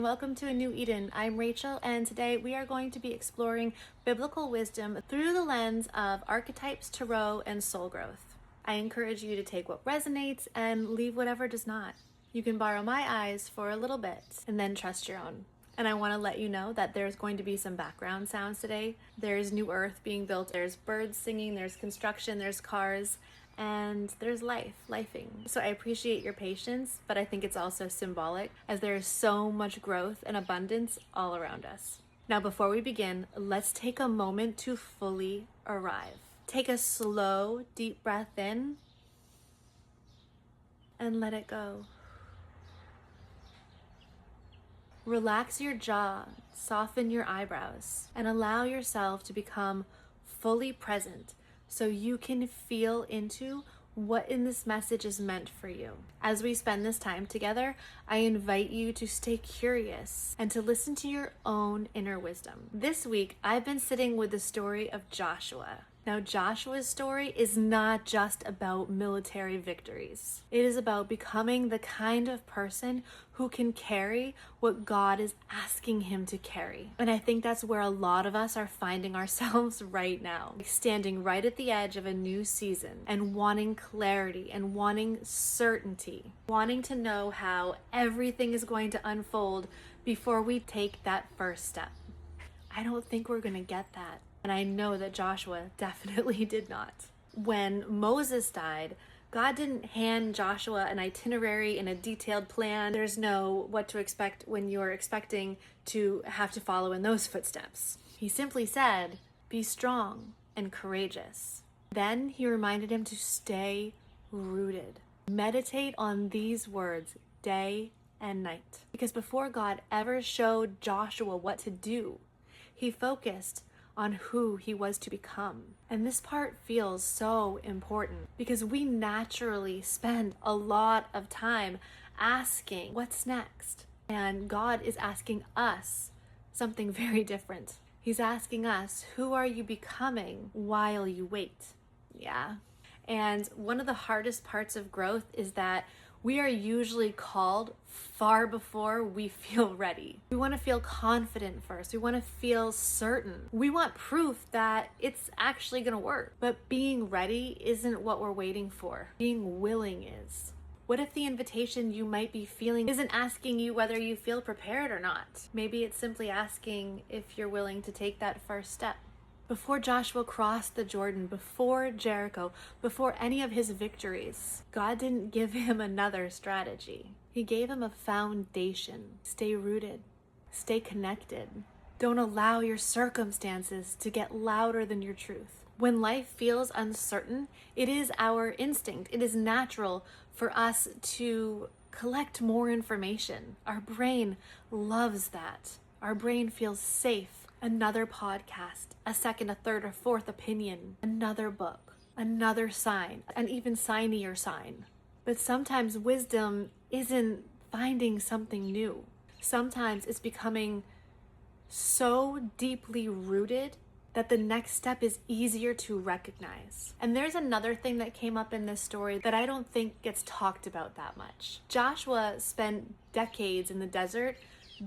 Welcome to A New Eden. I'm Rachel, and today we are going to be exploring biblical wisdom through the lens of archetypes, tarot, and soul growth. I encourage you to take what resonates and leave whatever does not. You can borrow my eyes for a little bit and then trust your own. And I want to let you know that there's going to be some background sounds today. There's new earth being built, there's birds singing, there's construction, there's cars, and there's lifing. So I appreciate your patience, but I think it's also symbolic as there is so much growth and abundance all around us. Now, before we begin, let's take a moment to fully arrive. Take a slow, deep breath in and let it go. Relax your jaw, soften your eyebrows, and allow yourself to become fully present so you can feel into what in this message is meant for you. As we spend this time together, I invite you to stay curious and to listen to your own inner wisdom. This week, I've been sitting with the story of Joshua. Now, Joshua's story is not just about military victories. It is about becoming the kind of person who can carry what God is asking him to carry. And I think that's where a lot of us are finding ourselves right now. Standing right at the edge of a new season and wanting clarity and wanting certainty. Wanting to know how everything is going to unfold before we take that first step. I don't think we're going to get that. And I know that Joshua definitely did not. When Moses died, God didn't hand Joshua an itinerary and a detailed plan. There's no what to expect when you're expecting to have to follow in those footsteps. He simply said, be strong and courageous. Then he reminded him to stay rooted. Meditate on these words day and night. Because before God ever showed Joshua what to do, he focused on who he was to become. And this part feels so important because we naturally spend a lot of time asking, what's next? And God is asking us something very different. He's asking us, who are you becoming while you wait? Yeah. And one of the hardest parts of growth is that we are usually called far before we feel ready. We want to feel confident first. We want to feel certain. We want proof that it's actually going to work. But being ready isn't what we're waiting for. Being willing is. What if the invitation you might be feeling isn't asking you whether you feel prepared or not? Maybe it's simply asking if you're willing to take that first step. Before Joshua crossed the Jordan, before Jericho, before any of his victories, God didn't give him another strategy. He gave him a foundation. Stay rooted. Stay connected. Don't allow your circumstances to get louder than your truth. When life feels uncertain, it is our instinct. It is natural for us to collect more information. Our brain loves that. Our brain feels safe. Another podcast, a second, a third, or fourth opinion, another book, another sign, an even signier sign. But sometimes wisdom isn't finding something new. Sometimes it's becoming so deeply rooted that the next step is easier to recognize. And there's another thing that came up in this story that I don't think gets talked about that much. Joshua spent decades in the desert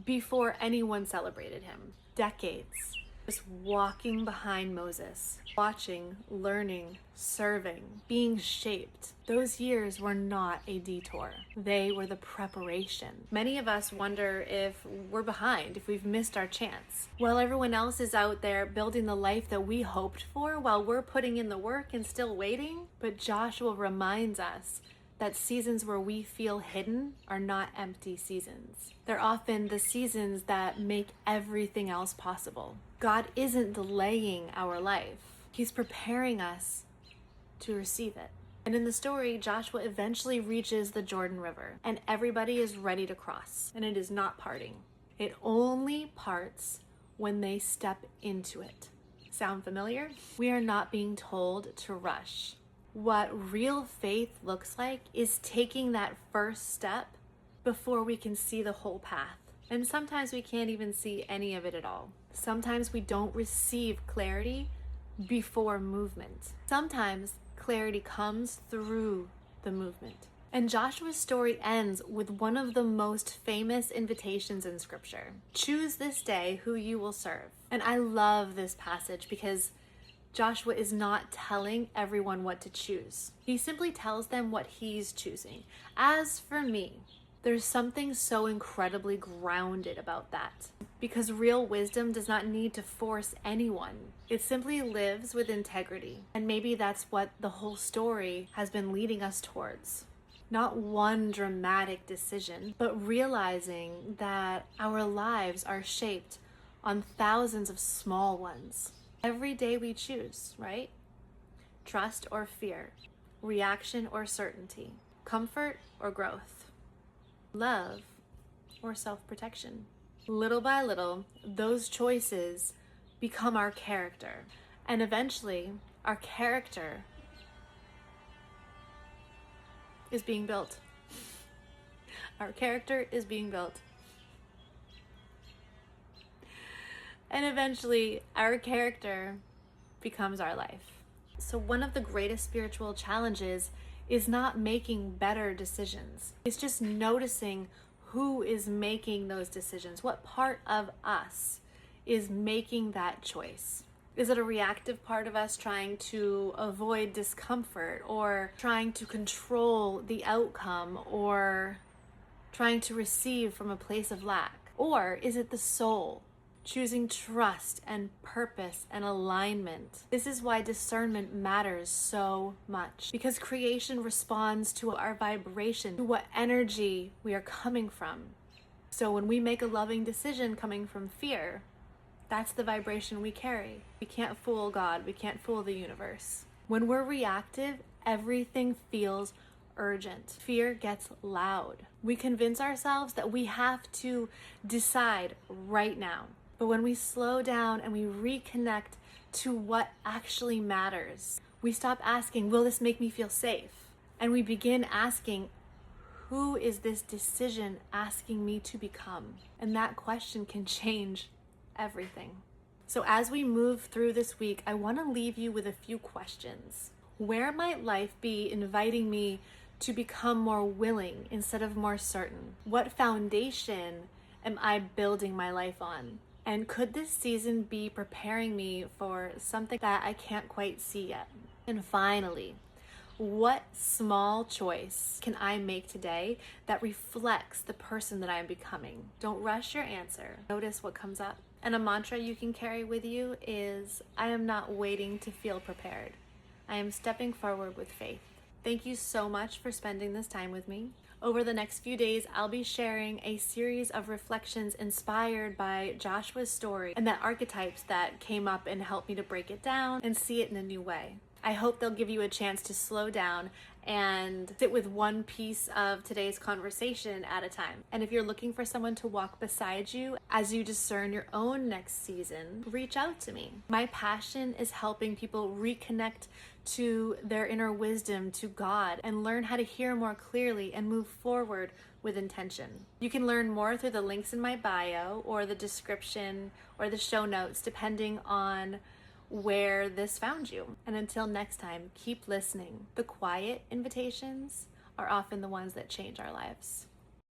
before anyone celebrated him. Decades. Just walking behind Moses, watching, learning, serving, being shaped. Those years were not a detour. They were the preparation. Many of us wonder if we're behind, if we've missed our chance. While everyone else is out there building the life that we hoped for, while we're putting in the work and still waiting. But Joshua reminds us that seasons where we feel hidden are not empty seasons. They're often the seasons that make everything else possible. God isn't delaying our life. He's preparing us to receive it. And in the story, Joshua eventually reaches the Jordan River, and everybody is ready to cross, and it is not parting. It only parts when they step into it. Sound familiar? We are not being told to rush. What real faith looks like is taking that first step before we can see the whole path. And sometimes we can't even see any of it at all. Sometimes we don't receive clarity before movement. Sometimes clarity comes through the movement. And Joshua's story ends with one of the most famous invitations in scripture. Choose this day who you will serve. And I love this passage because Joshua is not telling everyone what to choose. He simply tells them what he's choosing. As for me, there's something so incredibly grounded about that, because real wisdom does not need to force anyone. It simply lives with integrity. And maybe that's what the whole story has been leading us towards. Not one dramatic decision, but realizing that our lives are shaped on thousands of small ones. Every day we choose, right? Trust or fear, reaction or certainty, comfort or growth, love or self-protection. Little by little, those choices become our character. And eventually, our character is being built. Our character is being built. And eventually, our character becomes our life. So one of the greatest spiritual challenges is not making better decisions. It's just noticing who is making those decisions. What part of us is making that choice? Is it a reactive part of us trying to avoid discomfort, or trying to control the outcome, or trying to receive from a place of lack? Or is it the soul choosing trust and purpose and alignment? This is why discernment matters so much, because creation responds to our vibration, to what energy we are coming from. So when we make a loving decision coming from fear, that's the vibration we carry. We can't fool God. We can't fool the universe. When we're reactive, everything feels urgent. Fear gets loud. We convince ourselves that we have to decide right now. But when we slow down and we reconnect to what actually matters, we stop asking, will this make me feel safe? And we begin asking, who is this decision asking me to become? And that question can change everything. So as we move through this week, I want to leave you with a few questions. Where might life be inviting me to become more willing instead of more certain? What foundation am I building my life on? And could this season be preparing me for something that I can't quite see yet? And finally, what small choice can I make today that reflects the person that I am becoming? Don't rush your answer. Notice what comes up. And a mantra you can carry with you is, I am not waiting to feel prepared. I am stepping forward with faith. Thank you so much for spending this time with me. Over the next few days, I'll be sharing a series of reflections inspired by Joshua's story and the archetypes that came up and helped me to break it down and see it in a new way. I hope they'll give you a chance to slow down and sit with one piece of today's conversation at a time. And if you're looking for someone to walk beside you as you discern your own next season, reach out to me. My passion is helping people reconnect to their inner wisdom, to God, and learn how to hear more clearly and move forward with intention. You can learn more through the links in my bio or the description or the show notes, depending on where this found you. And until next time, keep listening. The quiet invitations are often the ones that change our lives.